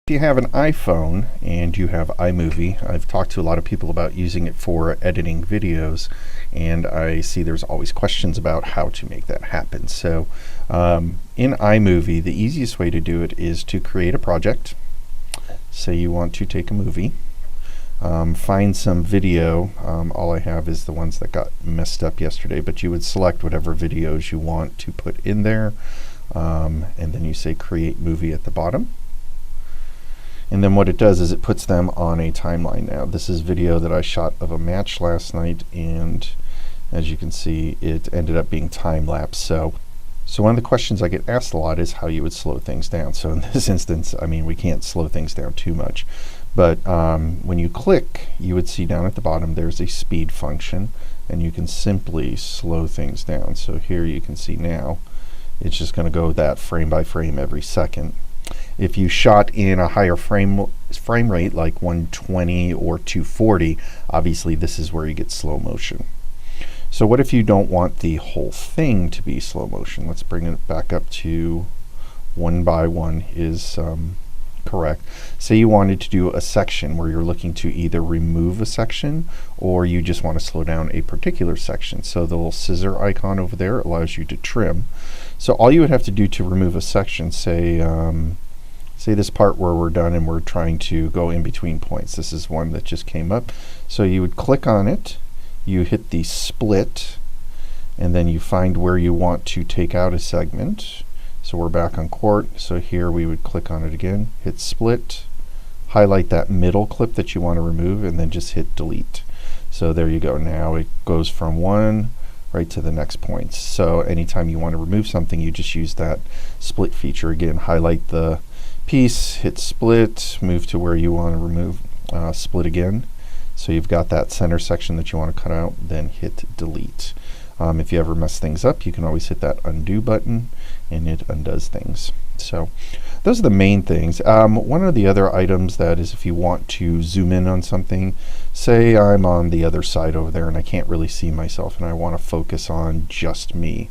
If you have an iPhone and you have iMovie, I've talked to a lot of people about using it for editing videos, and I see there's always questions about how to make that happen. So in iMovie, the easiest way to do it is to create a project. Say you want to take a movie, find some video. All I have is the ones that got messed up yesterday, but you would select whatever videos you want to put in there, and then you say create movie at the bottom. And then what it does is it puts them on a timeline now. This is video that I shot of a match last night, and as you can see, it ended up being time-lapse. So one of the questions I get asked a lot is how you would slow things down. So in this instance, I mean, we can't slow things down too much. But when you click, you would see down at the bottom there's a speed function, and you can simply slow things down. So here you can see now, it's just going to go that frame by frame every second. If you shot in a higher frame rate, like 120 or 240, obviously this is where you get slow motion. So what if you don't want the whole thing to be slow motion? Let's bring it back up to 1 by 1 is correct. Say you wanted to do a section where you're looking to either remove a section or you just want to slow down a particular section. So the little scissor icon over there allows you to trim. So all you would have to do to remove a section, say this part where we're done and we're trying to go in between points. This is one that just came up. So you would click on it, you hit the split, and then you find where you want to take out a segment. So we're back on court. So here we would click on it again, hit split, highlight that middle clip that you want to remove, and then just hit delete. So there you go. Now it goes from one right to the next point. So anytime you want to remove something, you just use that split feature again. Highlight the piece, hit split, move to where you want to remove, split again. So you've got that center section that you want to cut out, then hit delete. If you ever mess things up, you can always hit that undo button and it undoes things. So those are the main things. One of the other items that is if you want to zoom in on something, say I'm on the other side over there and I can't really see myself and I want to focus on just me.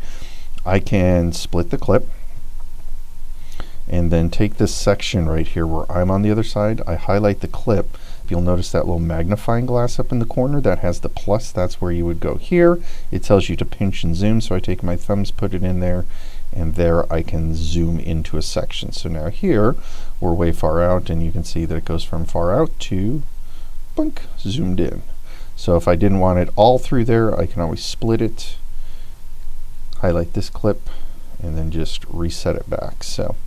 I can split the clip and then take this section right here where I'm on the other side. I highlight the clip. You'll notice that little magnifying glass up in the corner that has the plus. That's where you would go here. It tells you to pinch and zoom. So I take my thumbs, put it in there, and there I can zoom into a section. So now here we're way far out, and you can see that it goes from far out to blink, zoomed in. So if I didn't want it all through there, I can always split it, highlight this clip, and then just reset it back. So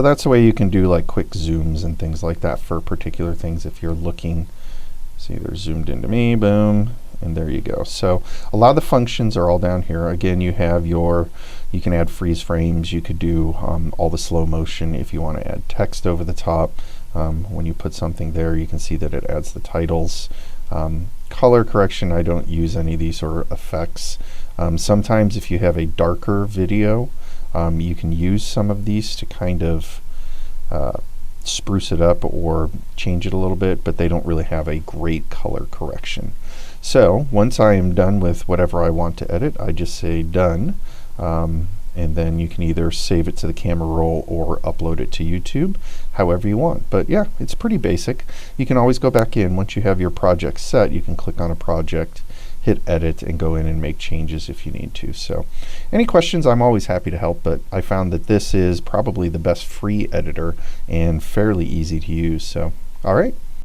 that's the way you can do like quick zooms and things like that for particular things if you're looking. See, they're zoomed into me, boom, and there you go. So a lot of the functions are all down here. Again, you have you can add freeze frames. You could do all the slow motion if you want to add text over the top. When you put something there, you can see that it adds the titles. Color correction, I don't use any of these sort of effects. Sometimes if you have a darker video, you can use some of these to kind of spruce it up or change it a little bit, but they don't really have a great color correction. So once I am done with whatever I want to edit, I just say done, and then you can either save it to the camera roll or upload it to YouTube, however you want. But yeah, it's pretty basic. You can always go back in. Once you have your project set, you can click on a project, hit edit, and go in and make changes if you need to. So any questions, I'm always happy to help, but I found that this is probably the best free editor and fairly easy to use. So all right.